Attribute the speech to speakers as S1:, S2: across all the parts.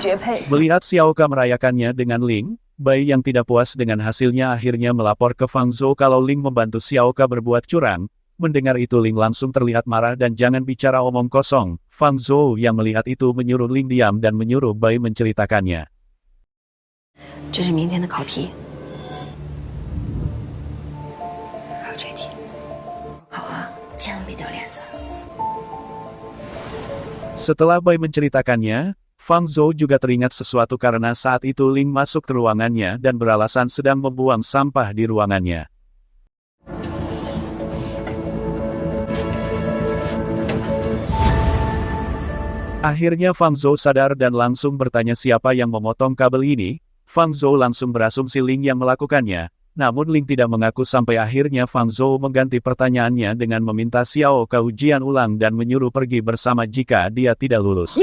S1: 绝配。
S2: Melihat Xiaoka merayakannya dengan Ling, Bai yang tidak puas dengan hasilnya akhirnya melapor ke Fang Zhou kalau Ling membantu Xiaoka berbuat curang. Mendengar itu Ling langsung terlihat marah dan jangan bicara omong kosong. Fang Zhou yang melihat itu menyuruh Ling diam dan menyuruh Bai menceritakannya.
S1: 这是明天的考题，还有这题，考啊，千万别掉链子。
S2: Setelah Bai menceritakannya, Fang Zhou juga teringat sesuatu karena saat itu Ling masuk ke ruangannya dan beralasan sedang membuang sampah di ruangannya. Akhirnya Fang Zhou sadar dan langsung bertanya siapa yang memotong kabel ini. Fang Zhou langsung berasumsi Ling yang melakukannya. Namun Ling tidak mengaku sampai akhirnya Fang Zhou mengganti pertanyaannya dengan meminta Xiao ke ujian ulang dan menyuruh pergi bersama jika dia tidak lulus.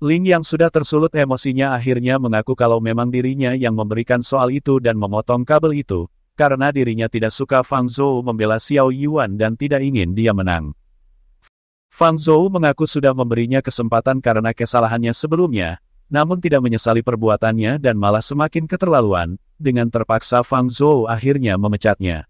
S2: Ling yang sudah tersulut emosinya akhirnya mengaku kalau memang dirinya yang memberikan soal itu dan memotong kabel itu, karena dirinya tidak suka Fang Zhou membela Xiao Yuan dan tidak ingin dia menang. Fang Zhou mengaku sudah memberinya kesempatan karena kesalahannya sebelumnya, namun tidak menyesali perbuatannya dan malah semakin keterlaluan. Dengan terpaksa Fang Zhou akhirnya memecatnya.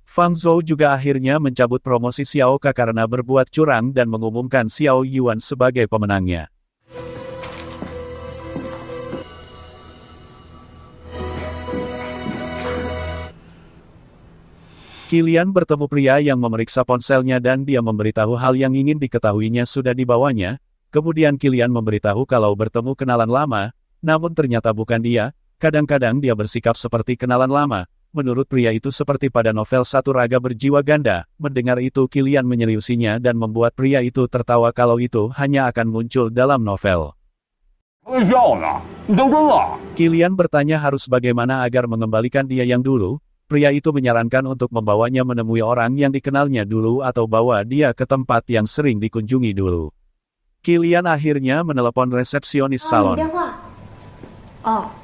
S2: Fang Zhou juga akhirnya mencabut promosi Xiaoka karena berbuat curang dan mengumumkan Xiao Yuan sebagai pemenangnya. Qilian bertemu pria yang memeriksa ponselnya dan dia memberitahu hal yang ingin diketahuinya sudah dibawanya. Kemudian Qilian memberitahu kalau bertemu kenalan lama, namun ternyata bukan dia. Kadang-kadang dia bersikap seperti kenalan lama. Menurut pria itu seperti pada novel Satu Raga Berjiwa Ganda. Mendengar itu Qilian menyeriusinya dan membuat pria itu tertawa kalau itu hanya akan muncul dalam novel. Qilian bertanya harus bagaimana agar mengembalikan dia yang dulu. Pria itu menyarankan untuk membawanya menemui orang yang dikenalnya dulu atau bawa dia ke tempat yang sering dikunjungi dulu. Qilian akhirnya menelepon resepsionis salon.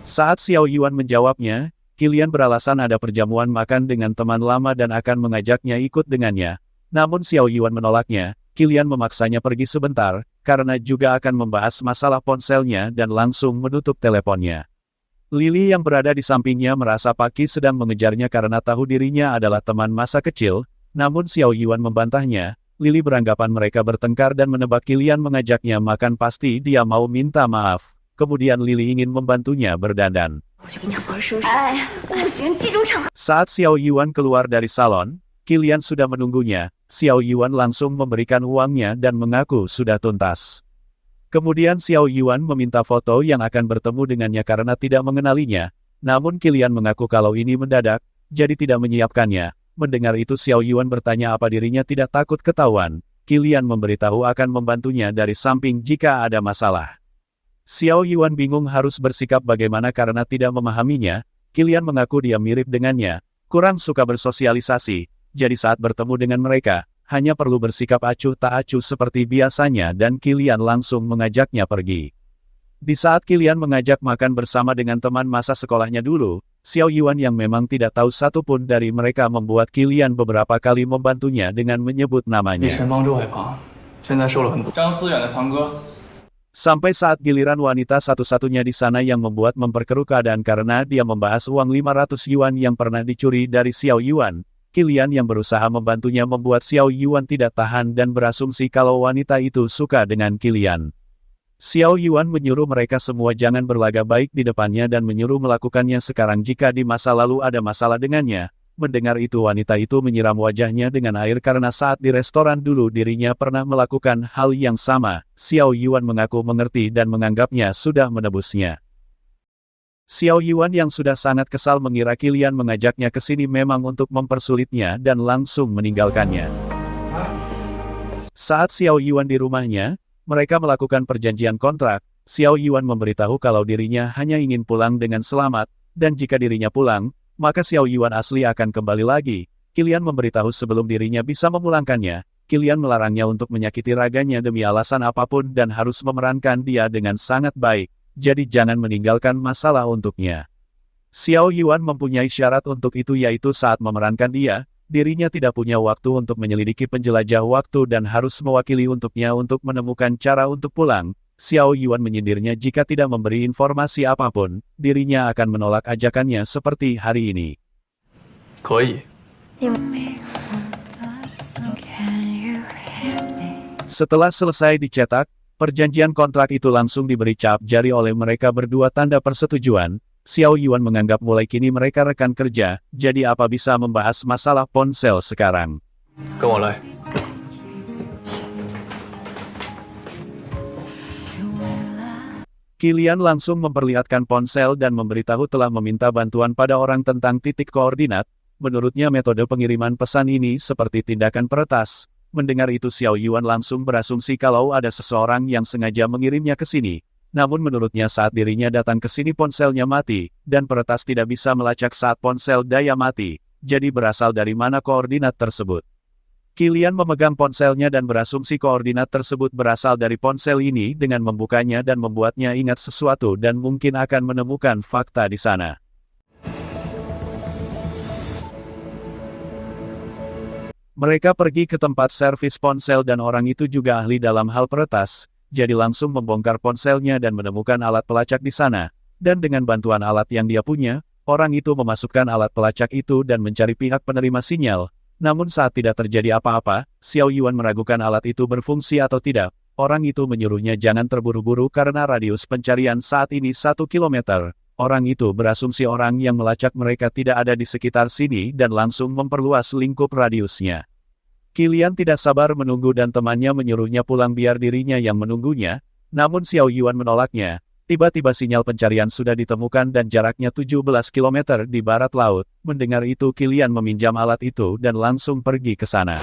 S2: Saat Xiao Yuan menjawabnya, Qilian beralasan ada perjamuan makan dengan teman lama dan akan mengajaknya ikut dengannya. Namun Xiao Yuan menolaknya. Qilian memaksanya pergi sebentar, karena juga akan membahas masalah ponselnya dan langsung menutup teleponnya. Lily yang berada di sampingnya merasa Paki sedang mengejarnya karena tahu dirinya adalah teman masa kecil, namun Xiao Yuan membantahnya. Lily beranggapan mereka bertengkar dan menebak Qilian mengajaknya makan pasti dia mau minta maaf. Kemudian Lily ingin membantunya berdandan. Saat Xiao Yuan keluar dari salon, Qilian sudah menunggunya. Xiao Yuan langsung memberikan uangnya dan mengaku sudah tuntas. Kemudian Xiao Yuan meminta foto yang akan bertemu dengannya karena tidak mengenalinya. Namun Qilian mengaku kalau ini mendadak, jadi tidak menyiapkannya. Mendengar itu Xiao Yuan bertanya apa dirinya tidak takut ketahuan. Qilian memberitahu akan membantunya dari samping jika ada masalah. Xiao Yuan bingung harus bersikap bagaimana karena tidak memahaminya. Qilian mengaku dia mirip dengannya, kurang suka bersosialisasi, jadi saat bertemu dengan mereka, hanya perlu bersikap acuh tak acuh seperti biasanya dan Qilian langsung mengajaknya pergi. Di saat Qilian mengajak makan bersama dengan teman masa sekolahnya dulu, Xiao Yuan yang memang tidak tahu satupun dari mereka membuat Qilian beberapa kali membantunya dengan menyebut namanya. Sampai saat giliran wanita satu-satunya di sana yang membuat memperkeruh keadaan karena dia membahas uang 500 yuan yang pernah dicuri dari Xiao Yuan. Qilian yang berusaha membantunya membuat Xiao Yuan tidak tahan dan berasumsi kalau wanita itu suka dengan Qilian. Xiao Yuan menyuruh mereka semua jangan berlagak baik di depannya dan menyuruh melakukannya sekarang jika di masa lalu ada masalah dengannya. Mendengar itu wanita itu menyiram wajahnya dengan air karena saat di restoran dulu dirinya pernah melakukan hal yang sama. Xiao Yuan mengaku mengerti dan menganggapnya sudah menebusnya. Xiao Yuan yang sudah sangat kesal mengira Qilian mengajaknya ke sini memang untuk mempersulitnya dan langsung meninggalkannya. Saat Xiao Yuan di rumahnya, mereka melakukan perjanjian kontrak. Xiao Yuan memberitahu kalau dirinya hanya ingin pulang dengan selamat, dan jika dirinya pulang, maka Xiao Yuan asli akan kembali lagi. Qilian memberitahu sebelum dirinya bisa memulangkannya. Qilian melarangnya untuk menyakiti raganya demi alasan apapun dan harus memerankan dia dengan sangat baik. Jadi jangan meninggalkan masalah untuknya. Xiao Yuan mempunyai syarat untuk itu yaitu saat memerankan dia, dirinya tidak punya waktu untuk menyelidiki penjelajah waktu dan harus mewakili untuknya untuk menemukan cara untuk pulang. Xiao Yuan menyindirnya jika tidak memberi informasi apapun, dirinya akan menolak ajakannya seperti hari ini.
S3: 可以，
S2: Setelah selesai dicetak, perjanjian kontrak itu langsung diberi cap jari oleh mereka berdua tanda persetujuan. Xiao Yuan menganggap mulai kini mereka rekan kerja, jadi apa bisa membahas masalah ponsel sekarang.
S3: 跟我来。
S2: Kilian langsung memperlihatkan ponsel dan memberitahu telah meminta bantuan pada orang tentang titik koordinat. Menurutnya metode pengiriman pesan ini seperti tindakan peretas. Mendengar itu Xiao Yuan langsung berasumsi kalau ada seseorang yang sengaja mengirimnya ke sini. Namun menurutnya saat dirinya datang ke sini ponselnya mati, dan peretas tidak bisa melacak saat ponsel daya mati. Jadi berasal dari mana koordinat tersebut? Kilian memegang ponselnya dan berasumsi koordinat tersebut berasal dari ponsel ini dengan membukanya dan membuatnya ingat sesuatu dan mungkin akan menemukan fakta di sana. Mereka pergi ke tempat servis ponsel dan orang itu juga ahli dalam hal peretas, jadi langsung membongkar ponselnya dan menemukan alat pelacak di sana. Dan dengan bantuan alat yang dia punya, orang itu memasukkan alat pelacak itu dan mencari pihak penerima sinyal. Namun saat tidak terjadi apa-apa, Xiao Yuan meragukan alat itu berfungsi atau tidak. Orang itu menyuruhnya jangan terburu-buru karena radius pencarian saat ini 1 kilometer. Orang itu berasumsi orang yang melacak mereka tidak ada di sekitar sini dan langsung memperluas lingkup radiusnya. Kilian tidak sabar menunggu dan temannya menyuruhnya pulang biar dirinya yang menunggunya, namun Xiao Yuan menolaknya. Tiba-tiba sinyal pencarian sudah ditemukan dan jaraknya 17 km di barat laut. Mendengar itu Kilian meminjam alat itu dan langsung pergi ke sana.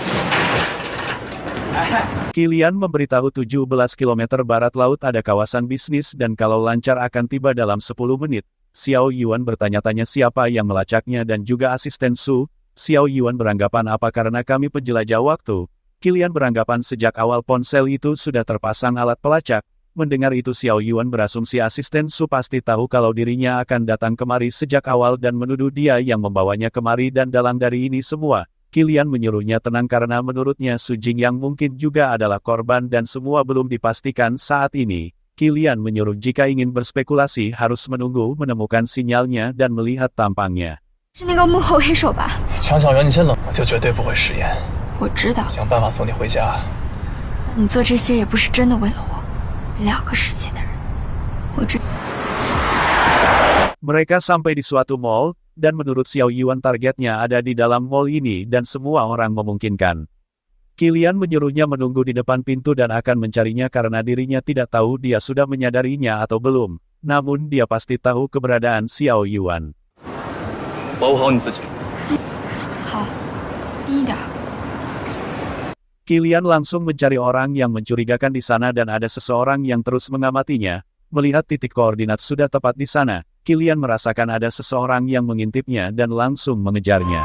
S2: Kilian memberitahu 17 km barat laut ada kawasan bisnis dan kalau lancar akan tiba dalam 10 menit. Xiao Yuan bertanya-tanya siapa yang melacaknya dan juga asisten Su. Xiao Yuan beranggapan apa karena kami penjelajah waktu. Kilian beranggapan sejak awal ponsel itu sudah terpasang alat pelacak. Mendengar itu Xiao Yuan berasumsi asisten Su pasti tahu kalau dirinya akan datang kemari sejak awal dan menuduh dia yang membawanya kemari dan dalang dari ini semua. Kilian menyuruhnya tenang karena menurutnya Su Jingyang mungkin juga adalah korban dan semua belum dipastikan saat ini. Kilian menyuruh jika ingin berspekulasi harus menunggu menemukan sinyalnya dan melihat tampangnya.
S1: 是那个幕后黑手吧？
S3: 强小圆，你先冷，我就绝对不会食言，
S1: 我知道，
S3: 想办法送你回家。
S1: 你做这些也不是真的为了我。2个世界的人，我知。
S2: Mereka sampai di suatu mall, dan menurut Xiao Yuan targetnya ada di dalam mall ini dan semua orang memungkinkan. Kilian menyuruhnya menunggu di depan pintu dan akan mencarinya karena dirinya tidak tahu dia sudah menyadarinya atau belum. Namun dia pasti tahu keberadaan Xiao Yuan.
S3: 保护好你自己。
S1: 好，近一点。
S2: Kilian langsung mencari orang yang mencurigakan di sana dan ada seseorang yang terus mengamatinya. Melihat titik koordinat sudah tepat di sana, Kilian merasakan ada seseorang yang mengintipnya dan langsung mengejarnya.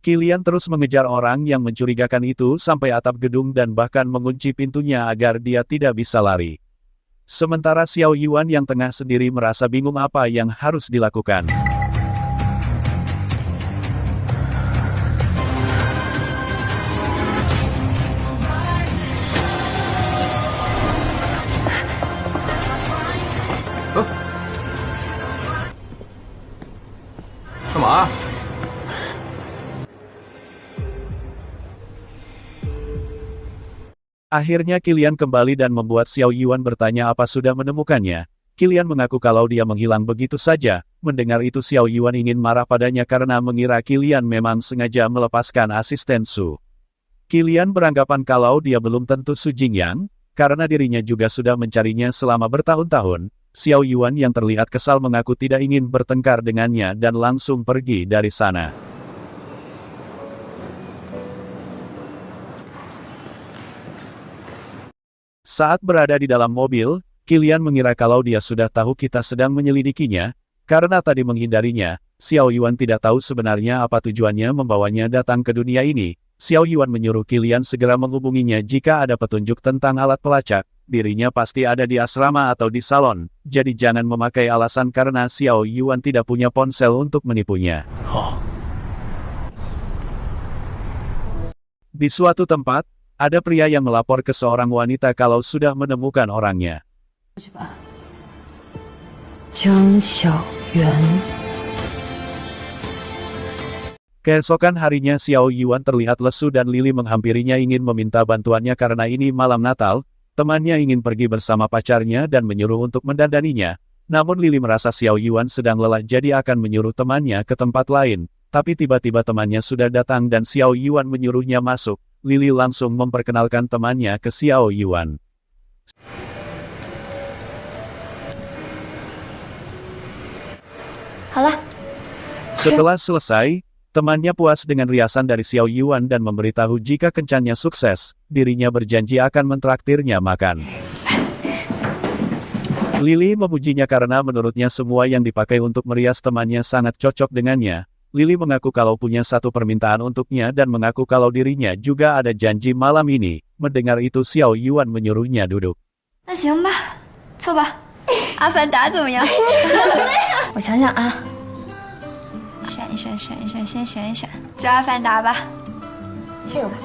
S2: Kilian terus mengejar orang yang mencurigakan itu sampai atap gedung dan bahkan mengunci pintunya agar dia tidak bisa lari. Sementara Xiao Yuan yang tengah sendiri merasa bingung apa yang harus dilakukan. Akhirnya Kilian kembali dan membuat Xiao Yuan bertanya apa sudah menemukannya. Kilian mengaku kalau dia menghilang begitu saja. Mendengar itu Xiao Yuan ingin marah padanya karena mengira Kilian memang sengaja melepaskan asisten Su. Kilian beranggapan kalau dia belum tentu Su Jingyang, karena dirinya juga sudah mencarinya selama bertahun-tahun. Xiao Yuan yang terlihat kesal mengaku tidak ingin bertengkar dengannya dan langsung pergi dari sana. Saat berada di dalam mobil, Qilian mengira kalau dia sudah tahu kita sedang menyelidikinya, karena tadi menghindarinya. Xiao Yuan tidak tahu sebenarnya apa tujuannya membawanya datang ke dunia ini. Xiao Yuan menyuruh Qilian segera menghubunginya jika ada petunjuk tentang alat pelacak. Dirinya pasti ada di asrama atau di salon, jadi jangan memakai alasan karena Xiao Yuan tidak punya ponsel untuk menipunya.
S3: 好，
S2: Di suatu tempat, ada pria yang melapor ke seorang wanita kalau sudah menemukan orangnya.
S4: 江小媛。
S2: Keesokan harinya Xiao Yuan terlihat lesu dan Lily menghampirinya ingin meminta bantuannya karena ini malam Natal. Temannya ingin pergi bersama pacarnya dan menyuruh untuk mendandaninya. Namun Lily merasa Xiao Yuan sedang lelah jadi akan menyuruh temannya ke tempat lain. Tapi tiba-tiba temannya sudah datang dan Xiao Yuan menyuruhnya masuk. Lily langsung memperkenalkan temannya ke Xiao Yuan.
S1: Halah,
S2: Setelah selesai, temannya puas dengan riasan dari Xiao Yuan dan memberitahu jika kencannya sukses, dirinya berjanji akan mentraktirnya makan. Lily memujinya karena menurutnya semua yang dipakai untuk merias temannya sangat cocok dengannya. Lily mengaku kalau punya satu permintaan untuknya dan mengaku kalau dirinya juga ada janji malam ini. Mendengar itu Xiao Yuan menyuruhnya duduk.
S1: 那行吧，凑吧。阿凡达怎么样？我想想啊，选一选，先选一选，叫阿凡达吧。这个吧。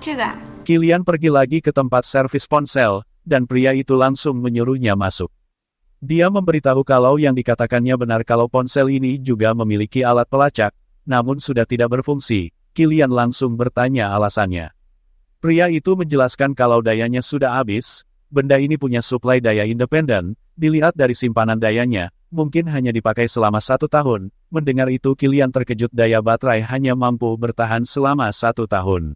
S1: 这个啊。
S2: Qilian pergi lagi ke tempat servis ponsel, dan pria itu langsung menyuruhnya masuk. Dia memberitahu kalau yang dikatakannya benar kalau ponsel ini juga memiliki alat pelacak, namun sudah tidak berfungsi. Qilian langsung bertanya alasannya. Pria itu menjelaskan kalau dayanya sudah habis, benda ini punya suplai daya independen, dilihat dari simpanan dayanya, mungkin hanya dipakai selama 1 tahun. Mendengar itu Qilian terkejut daya baterai hanya mampu bertahan selama 1 tahun.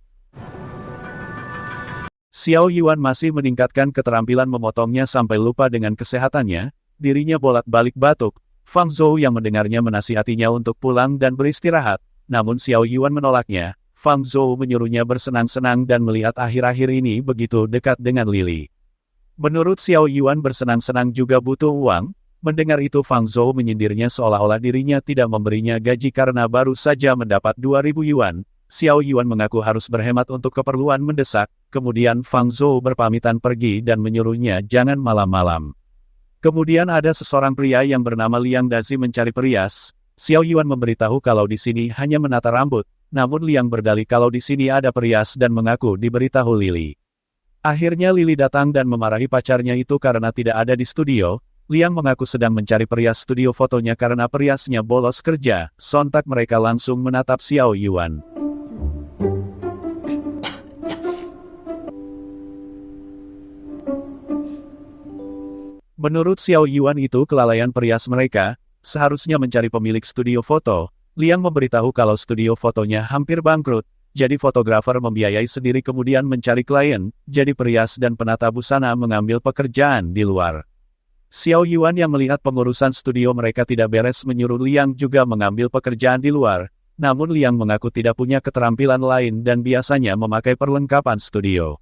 S2: Xiao Yuan masih meningkatkan keterampilan memotongnya sampai lupa dengan kesehatannya, dirinya bolak-balik batuk. Fang Zhou yang mendengarnya menasihatinya untuk pulang dan beristirahat, namun Xiao Yuan menolaknya. Fang Zhou menyuruhnya bersenang-senang dan melihat akhir-akhir ini begitu dekat dengan Lily. Menurut Xiao Yuan bersenang-senang juga butuh uang. Mendengar itu Fang Zhou menyindirnya seolah-olah dirinya tidak memberinya gaji karena baru saja mendapat 2.000 yuan. Xiao Yuan mengaku harus berhemat untuk keperluan mendesak, kemudian Fang Zhou berpamitan pergi dan menyuruhnya jangan malam-malam. Kemudian ada seorang pria yang bernama Liang Dazi mencari perias. Xiao Yuan memberitahu kalau di sini hanya menata rambut, namun Liang berdalih kalau di sini ada perias dan mengaku diberitahu Lily. Akhirnya Lily datang dan memarahi pacarnya itu karena tidak ada di studio. Liang mengaku sedang mencari perias studio fotonya karena periasnya bolos kerja. Sontak mereka langsung menatap Xiao Yuan. Menurut Xiao Yuan itu kelalaian perias mereka, seharusnya mencari pemilik studio foto. Liang memberitahu kalau studio fotonya hampir bangkrut, jadi fotografer membiayai sendiri kemudian mencari klien, jadi perias dan penata busana mengambil pekerjaan di luar. Xiao Yuan yang melihat pengurusan studio mereka tidak beres menyuruh Liang juga mengambil pekerjaan di luar, namun Liang mengaku tidak punya keterampilan lain dan biasanya memakai perlengkapan studio.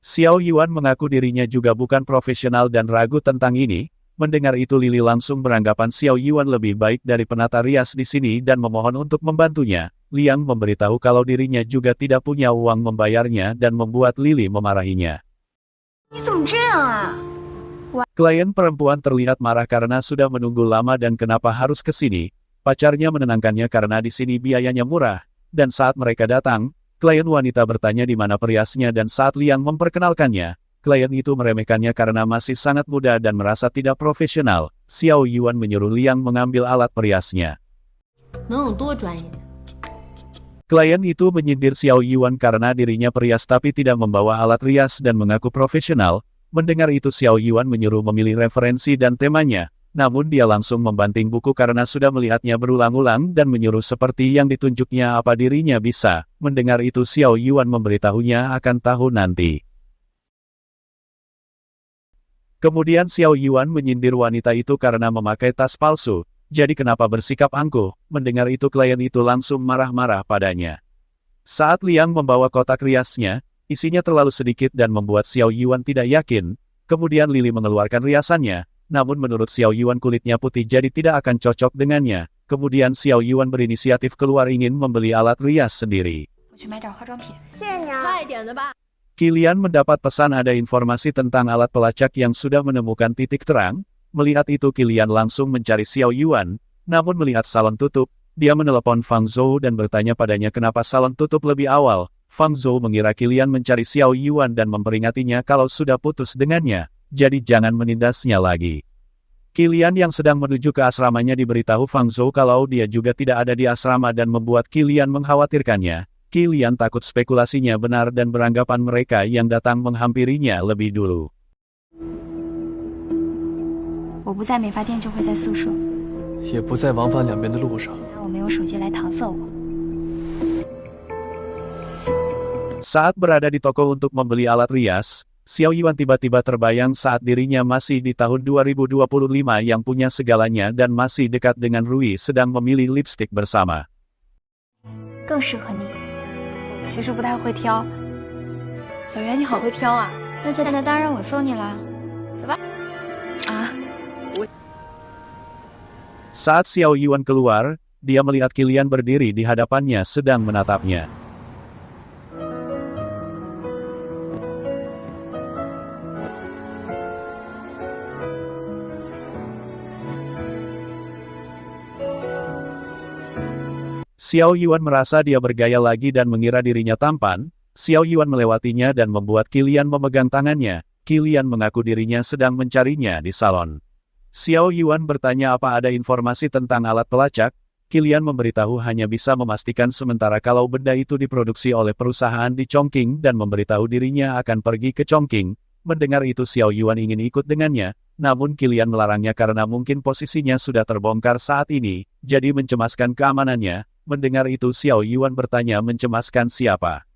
S2: Xiao Yuan mengaku dirinya juga bukan profesional dan ragu tentang ini. Mendengar itu Lily langsung beranggapan Xiao Yuan lebih baik dari penata rias di sini dan memohon untuk membantunya. Liang memberitahu kalau dirinya juga tidak punya uang membayarnya dan membuat Lily memarahinya. Klien perempuan terlihat marah karena sudah menunggu lama dan kenapa harus ke sini. Pacarnya menenangkannya karena di sini biayanya murah, dan saat mereka datang, klien wanita bertanya di mana periasnya dan saat Liang memperkenalkannya, klien itu meremehkannya karena masih sangat muda dan merasa tidak profesional. Xiao Yuan menyuruh Liang mengambil alat periasnya. Klien itu menyindir Xiao Yuan karena dirinya perias tapi tidak membawa alat rias dan mengaku profesional. Mendengar itu Xiao Yuan menyuruh memilih referensi dan temanya. Namun dia langsung membanting buku karena sudah melihatnya berulang-ulang dan menyuruh seperti yang ditunjuknya apa dirinya bisa. Mendengar itu Xiao Yuan memberitahunya akan tahu nanti. Kemudian Xiao Yuan menyindir wanita itu karena memakai tas palsu. Jadi kenapa bersikap angkuh? Mendengar itu klien itu langsung marah-marah padanya. Saat Liang membawa kotak riasnya, Isinya terlalu sedikit dan membuat Xiao Yuan tidak yakin. Kemudian Lily mengeluarkan riasannya, namun menurut Xiao Yuan kulitnya putih jadi tidak akan cocok dengannya. Kemudian Xiao Yuan berinisiatif keluar ingin membeli alat rias sendiri. Kilian mendapat pesan ada informasi tentang alat pelacak yang sudah menemukan titik terang. Melihat itu Kilian langsung mencari Xiao Yuan, namun melihat salon tutup, dia menelepon Fang Zhou dan bertanya padanya kenapa salon tutup lebih awal. Fang Zhou mengira Kilian mencari Xiao Yuan dan memperingatinya kalau sudah putus dengannya, jadi jangan menindasnya lagi. Kilian yang sedang menuju ke asramanya diberitahu Fang Zhou kalau dia juga tidak ada di asrama dan membuat Kilian mengkhawatirkannya. Kilian takut spekulasinya benar dan beranggapan mereka yang datang menghampirinya lebih dulu.
S1: 我不在美发店就会在宿舍，
S3: 也不在往返两边的路上。
S1: 拿我没有手机来搪塞我。
S2: Saat berada di toko untuk membeli alat rias, Xiao Yuan tiba-tiba terbayang saat dirinya masih di tahun 2025 yang punya segalanya dan masih dekat dengan Rui sedang memilih lipstik bersama.
S1: 更适合你。
S4: 其实不太会挑。小圆，你好会挑啊！
S1: 那当然我送你了，走吧。
S4: 啊，
S2: Saat Xiao Yuan keluar, dia melihat Kilian berdiri di hadapannya sedang menatapnya. Xiao Yuan merasa dia bergaya lagi dan mengira dirinya tampan. Xiao Yuan melewatinya dan membuat Kilian memegang tangannya. Kilian mengaku dirinya sedang mencarinya di salon. Xiao Yuan bertanya apa ada informasi tentang alat pelacak. Kilian memberitahu hanya bisa memastikan sementara kalau benda itu diproduksi oleh perusahaan di Chongqing dan memberitahu dirinya akan pergi ke Chongqing. Mendengar itu Xiao Yuan ingin ikut dengannya, namun Kilian melarangnya karena mungkin posisinya sudah terbongkar saat ini, jadi mencemaskan keamanannya. Mendengar itu Xiao Yuan bertanya mencemaskan siapa.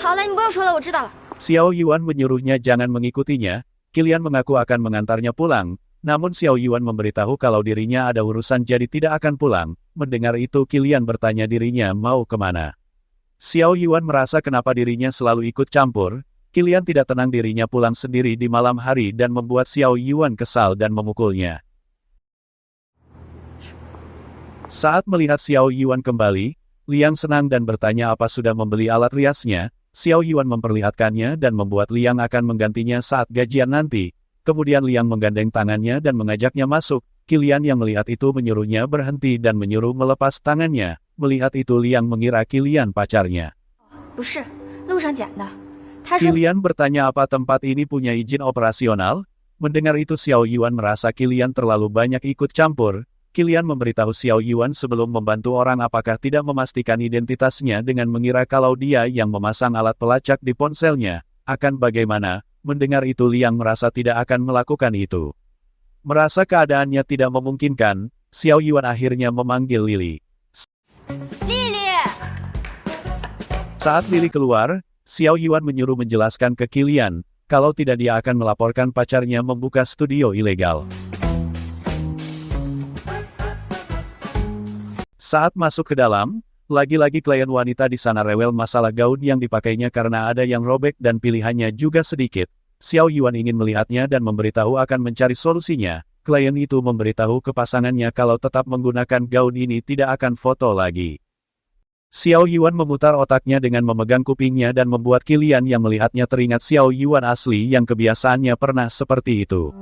S1: 好了，你不用说了，我知道了。
S2: Xiao Yuan menyuruhnya jangan mengikutinya. Kilian mengaku akan mengantarnya pulang, namun Xiao Yuan memberitahu kalau dirinya ada urusan jadi tidak akan pulang. Mendengar itu Kilian bertanya dirinya mau kemana. Xiao Yuan merasa kenapa dirinya selalu ikut campur. Kilian tidak tenang dirinya pulang sendiri di malam hari dan membuat Xiao Yuan kesal dan memukulnya. Saat melihat Xiao Yuan kembali, Liang senang dan bertanya apa sudah membeli alat riasnya. Xiao Yuan memperlihatkannya dan membuat Liang akan menggantinya saat gajian nanti. Kemudian Liang menggandeng tangannya dan mengajaknya masuk. Kilian yang melihat itu menyuruhnya berhenti dan menyuruh melepas tangannya. Melihat itu Liang mengira Kilian pacarnya.
S1: 不是，路上捡的。他说
S2: Kilian bertanya apa tempat ini punya izin operasional. Mendengar itu Xiao Yuan merasa Kilian terlalu banyak ikut campur. Kilian memberitahu Xiao Yuan sebelum membantu orang apakah tidak memastikan identitasnya dengan mengira kalau dia yang memasang alat pelacak di ponselnya. Akan bagaimana? Mendengar itu Liang merasa tidak akan melakukan itu. Merasa keadaannya tidak memungkinkan, Xiao Yuan akhirnya memanggil Lily.
S1: 丽丽，
S2: Saat Lily keluar, Xiao Yuan menyuruh menjelaskan ke Kilian, kalau tidak dia akan melaporkan pacarnya membuka studio ilegal. Saat masuk ke dalam, lagi-lagi klien wanita di sana rewel masalah gaun yang dipakainya karena ada yang robek dan pilihannya juga sedikit. Xiao Yuan ingin melihatnya dan memberitahu akan mencari solusinya. Klien itu memberitahu ke pasangannya kalau tetap menggunakan gaun ini tidak akan foto lagi. Xiao Yuan memutar otaknya dengan memegang kupingnya dan membuat Kilian yang melihatnya teringat Xiao Yuan asli yang kebiasaannya pernah seperti itu.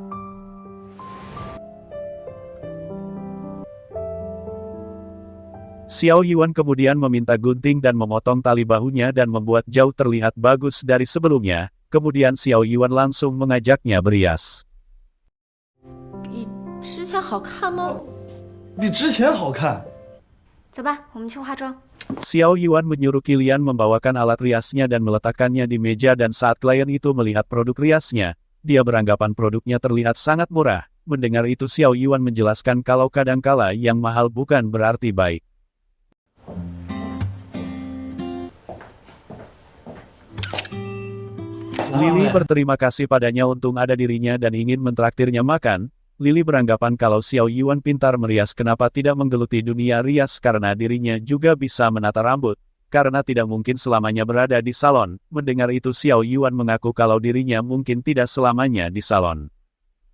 S2: Xiao Yuan kemudian meminta gunting dan memotong tali bahunya dan membuat jauh terlihat bagus dari sebelumnya. Kemudian Xiao Yuan langsung mengajaknya berias.
S4: 比之前好看吗？
S3: 比之前好看。
S1: 走吧，我们去化妆。
S2: Xiao Yuan menyuruh Kilian membawakan alat riasnya dan meletakkannya di meja dan saat klien itu melihat produk riasnya, dia beranggapan produknya terlihat sangat murah. Mendengar itu Xiao Yuan menjelaskan kalau kadangkala yang mahal bukan berarti baik. Lily berterima kasih padanya untung ada dirinya dan ingin mentraktirnya makan. Lily beranggapan kalau Xiao Yuan pintar merias, kenapa tidak menggeluti dunia rias karena dirinya juga bisa menata rambut, karena tidak mungkin selamanya berada di salon. Mendengar itu Xiao Yuan mengaku kalau dirinya mungkin tidak selamanya di salon.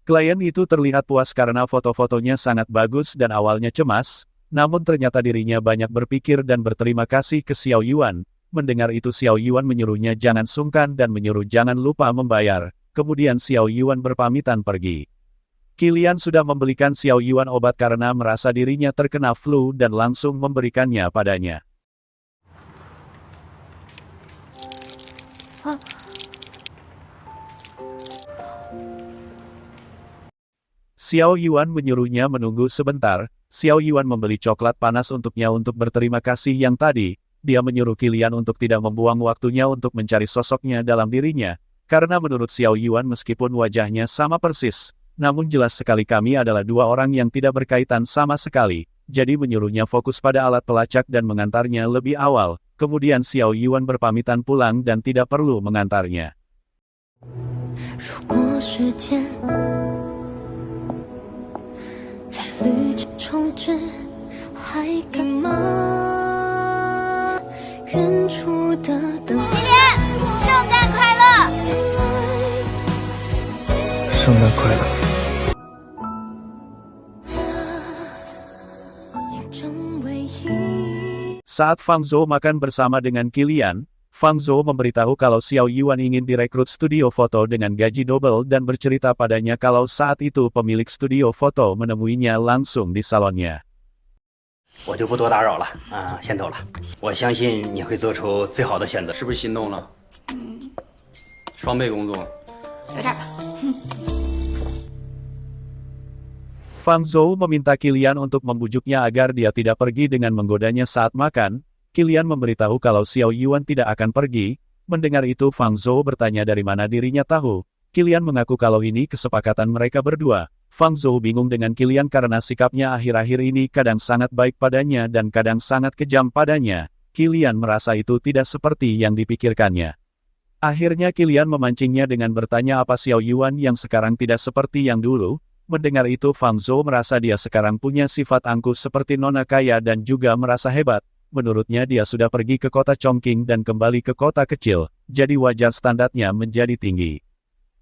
S2: Klien itu terlihat puas karena foto-fotonya sangat bagus dan awalnya cemas, namun ternyata dirinya banyak berpikir dan berterima kasih ke Xiao Yuan. Mendengar itu Xiao Yuan menyuruhnya jangan sungkan dan menyuruh jangan lupa membayar. Kemudian Xiao Yuan berpamitan pergi. Qilian sudah membelikan Xiao Yuan obat karena merasa dirinya terkena flu dan langsung memberikannya padanya. Xiao Yuan menyuruhnya menunggu sebentar. Xiao Yuan membeli coklat panas untuknya untuk berterima kasih yang tadi. Dia menyuruh Qilian untuk tidak membuang waktunya untuk mencari sosoknya dalam dirinya. Karena menurut Xiao Yuan meskipun wajahnya sama persis, namun jelas sekali kami adalah dua orang yang tidak berkaitan sama sekali. Jadi menyuruhnya fokus pada alat pelacak dan mengantarnya lebih awal. Kemudian Xiao Yuan berpamitan pulang dan tidak perlu mengantarnya. Saat Fang Zhou makan bersama dengan Qilian, Fang Zhou memberitahu kalau Xiao Yuan ingin direkrut studio foto dengan gaji double dan bercerita padanya kalau saat itu pemilik studio foto menemuinya langsung di salonnya.
S5: 我就不多打扰了啊，先走了。我相信你会做出最好的选择。
S3: 是不是心动了？双倍工作。
S1: 有点吧。
S2: Fang Zhou meminta Qilian untuk membujuknya agar dia tidak pergi dengan menggodanya saat makan. Qilian memberitahu kalau Xiao Yuan tidak akan pergi. Mendengar itu Fang Zhou bertanya dari mana dirinya tahu. Qilian mengaku kalau ini kesepakatan mereka berdua. Fang Zhou bingung dengan Qilian karena sikapnya akhir-akhir ini kadang sangat baik padanya dan kadang sangat kejam padanya. Qilian merasa itu tidak seperti yang dipikirkannya. Akhirnya Qilian memancingnya dengan bertanya apa Xiao Yuan yang sekarang tidak seperti yang dulu. Mendengar itu Fang Zhou merasa dia sekarang punya sifat angkuh seperti nona kaya dan juga merasa hebat. Menurutnya dia sudah pergi ke kota Chongqing dan kembali ke kota kecil, jadi wajar standarnya menjadi tinggi.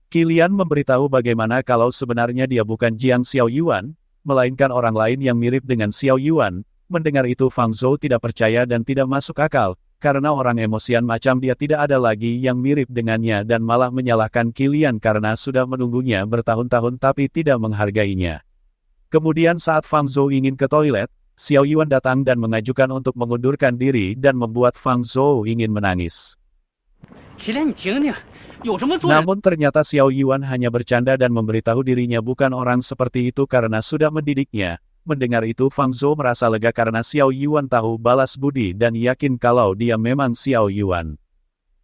S2: Qilian memberitahu bagaimana kalau sebenarnya dia bukan Jiang Xiao Yuan, melainkan orang lain yang mirip dengan Xiao Yuan. Mendengar itu Fang Zhou tidak percaya dan tidak masuk akal, karena orang emosian macam dia tidak ada lagi yang mirip dengannya dan malah menyalahkan Qilian karena sudah menunggunya bertahun-tahun tapi tidak menghargainya. Kemudian saat Fang Zhou ingin ke toilet, Xiao Yuan datang dan mengajukan untuk mengundurkan diri dan membuat Fang Zhou ingin menangis. Namun ternyata Xiao Yuan hanya bercanda dan memberitahu dirinya bukan orang seperti itu karena sudah mendidiknya. Mendengar itu Fang Zhou merasa lega karena Xiao Yuan tahu balas budi dan yakin kalau dia memang Xiao Yuan.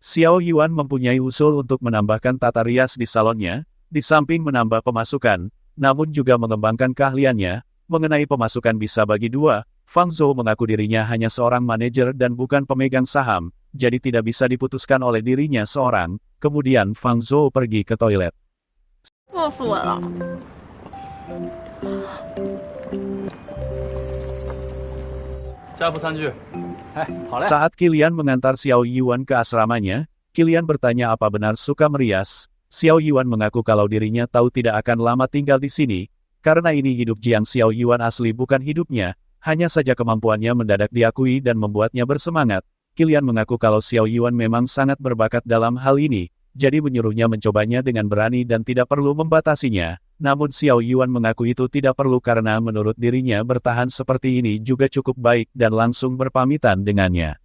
S2: Xiao Yuan mempunyai usul untuk menambahkan tata rias di salonnya, di samping menambah pemasukan, namun juga mengembangkan keahliannya. Mengenai pemasukan bisa bagi dua, Fang Zhou mengaku dirinya hanya seorang manajer dan bukan pemegang saham, jadi tidak bisa diputuskan oleh dirinya seorang. Kemudian Fang Zhou pergi ke toilet. Saat Qilian mengantar Xiao Yuan ke asramanya, Qilian bertanya apa benar suka merias. Xiao Yuan mengaku kalau dirinya tahu tidak akan lama tinggal di sini, karena ini hidup Jiang Xiao Yuan asli bukan hidupnya, hanya saja kemampuannya mendadak diakui dan membuatnya bersemangat. Qilian mengaku kalau Xiao Yuan memang sangat berbakat dalam hal ini, jadi menyuruhnya mencobanya dengan berani dan tidak perlu membatasinya. Namun Xiao Yuan mengaku itu tidak perlu karena menurut dirinya bertahan seperti ini juga cukup baik dan langsung berpamitan dengannya.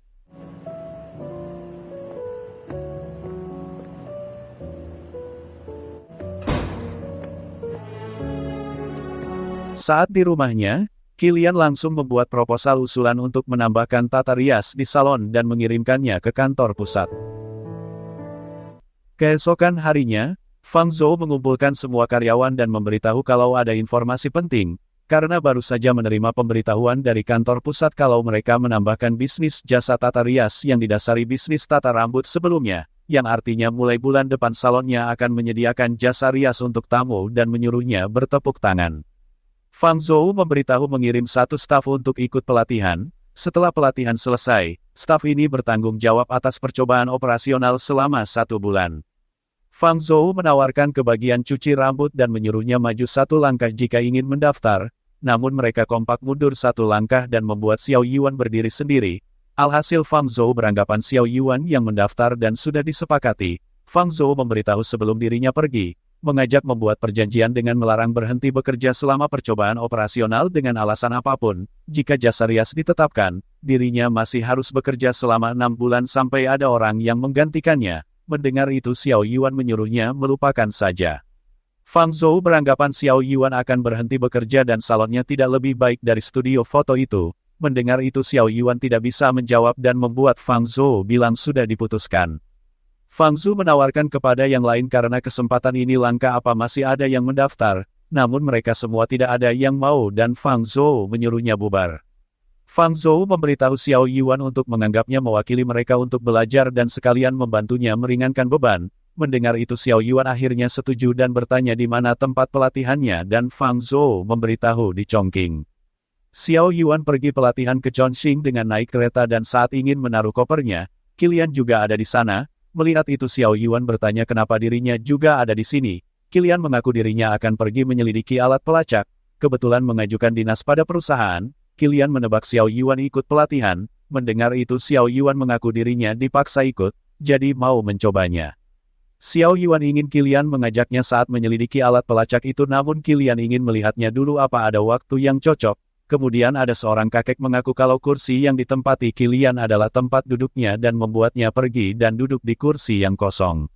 S2: Saat di rumahnya, Qilian langsung membuat proposal usulan untuk menambahkan tata rias di salon dan mengirimkannya ke kantor pusat. Keesokan harinya, Fang Zhou mengumpulkan semua karyawan dan memberitahu kalau ada informasi penting, karena baru saja menerima pemberitahuan dari kantor pusat kalau mereka menambahkan bisnis jasa tata rias yang didasari bisnis tata rambut sebelumnya, yang artinya mulai bulan depan salonnya akan menyediakan jasa rias untuk tamu dan menyuruhnya bertepuk tangan. Fang Zhou memberitahu mengirim satu staf untuk ikut pelatihan. Setelah pelatihan selesai, staf ini bertanggung jawab atas percobaan operasional selama 1 bulan. Fang Zhou menawarkan kebagian cuci rambut dan menyuruhnya maju 1 langkah jika ingin mendaftar, namun mereka kompak mundur 1 langkah dan membuat Xiao Yuan berdiri sendiri. Alhasil Fang Zhou beranggapan Xiao Yuan yang mendaftar dan sudah disepakati. Fang Zhou memberitahu sebelum dirinya pergi, mengajak membuat perjanjian dengan melarang berhenti bekerja selama percobaan operasional dengan alasan apapun. Jika jasa rias ditetapkan, dirinya masih harus bekerja selama 6 bulan sampai ada orang yang menggantikannya. Mendengar itu Xiao Yuan menyuruhnya melupakan saja. Fang Zhou beranggapan Xiao Yuan akan berhenti bekerja dan salonnya tidak lebih baik dari studio foto itu. Mendengar itu Xiao Yuan tidak bisa menjawab dan membuat Fang Zhou bilang sudah diputuskan. Fang Zhou menawarkan kepada yang lain karena kesempatan ini langka apa masih ada yang mendaftar, namun mereka semua tidak ada yang mau dan Fang Zhou menyuruhnya bubar. Fang Zhou memberitahu Xiao Yuan untuk menganggapnya mewakili mereka untuk belajar dan sekalian membantunya meringankan beban. Mendengar itu Xiao Yuan akhirnya setuju dan bertanya di mana tempat pelatihannya dan Fang Zhou memberitahu di Chongqing. Xiao Yuan pergi pelatihan ke Chongqing dengan naik kereta dan saat ingin menaruh kopernya, Qilian juga ada di sana. Melihat itu Xiao Yuan bertanya kenapa dirinya juga ada di sini. Qilian mengaku dirinya akan pergi menyelidiki alat pelacak, kebetulan mengajukan dinas pada perusahaan. Qilian menebak Xiao Yuan ikut pelatihan. Mendengar itu Xiao Yuan mengaku dirinya dipaksa ikut, jadi mau mencobanya. Xiao Yuan ingin Qilian mengajaknya saat menyelidiki alat pelacak itu namun Qilian ingin melihatnya dulu apa ada waktu yang cocok. Kemudian ada seorang kakek mengaku kalau kursi yang ditempati Qilian adalah tempat duduknya dan membuatnya pergi dan duduk di kursi yang kosong.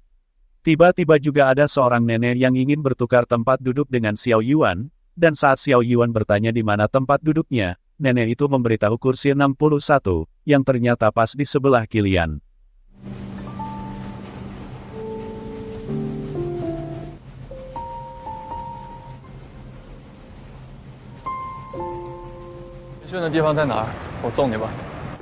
S2: Tiba-tiba juga ada seorang nenek yang ingin bertukar tempat duduk dengan Xiao Yuan, dan saat Xiao Yuan bertanya di mana tempat duduknya, nenek itu memberitahu kursi 61, yang ternyata pas di sebelah Qilian.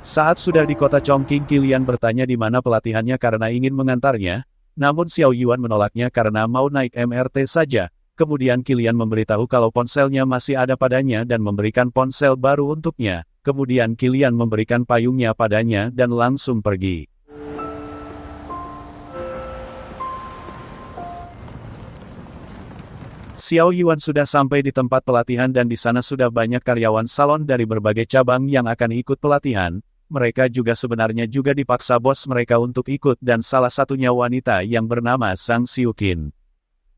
S2: Saat sudah di kota Chongqing, Qilian bertanya di mana pelatihannya karena ingin mengantarnya, namun Xiao Yuan menolaknya karena mau naik MRT saja. Kemudian Qilian memberitahu kalau ponselnya masih ada padanya dan memberikan ponsel baru untuknya. Kemudian Qilian memberikan payungnya padanya dan langsung pergi. Xiao Yuan sudah sampai di tempat pelatihan dan di sana sudah banyak karyawan salon dari berbagai cabang yang akan ikut pelatihan. Mereka juga sebenarnya juga dipaksa bos mereka untuk ikut dan salah satunya wanita yang bernama Zhang Xiuqin.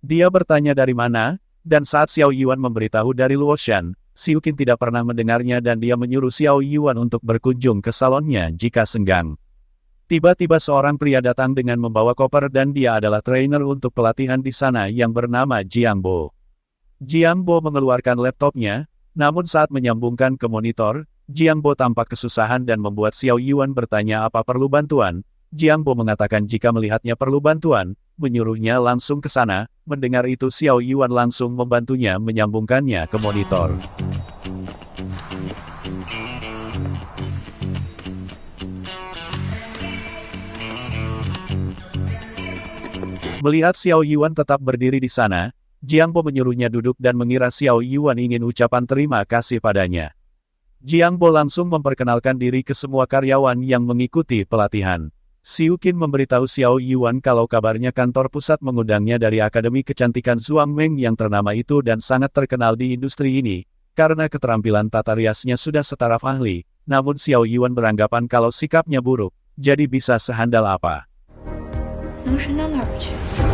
S2: Dia bertanya dari mana, dan saat Xiao Yuan memberitahu dari Luoshan, Xiuqin tidak pernah mendengarnya dan dia menyuruh Xiao Yuan untuk berkunjung ke salonnya jika senggang. Tiba-tiba seorang pria datang dengan membawa koper dan dia adalah trainer untuk pelatihan di sana yang bernama Jiang Bo. Jiang Bo mengeluarkan laptopnya, namun saat menyambungkan ke monitor, Jiang Bo tampak kesusahan dan membuat Xiao Yuan bertanya apa perlu bantuan. Jiang Bo mengatakan jika melihatnya perlu bantuan, menyuruhnya langsung ke sana. Mendengar itu Xiao Yuan langsung membantunya menyambungkannya ke monitor. Melihat Xiao Yuan tetap berdiri di sana, Jiang Bo menyuruhnya duduk dan mengira Xiao Yuan ingin ucapan terima kasih padanya. Jiang Bo langsung memperkenalkan diri ke semua karyawan yang mengikuti pelatihan. Xiuqin memberitahu Xiao Yuan kalau kabarnya kantor pusat mengundangnya dari Akademi Kecantikan Zhuang Meng yang ternama itu dan sangat terkenal di industri ini, karena keterampilan tata riasnya sudah setaraf ahli, namun Xiao Yuan beranggapan kalau sikapnya buruk, jadi bisa sehandal apa.
S1: 能伸到哪儿去？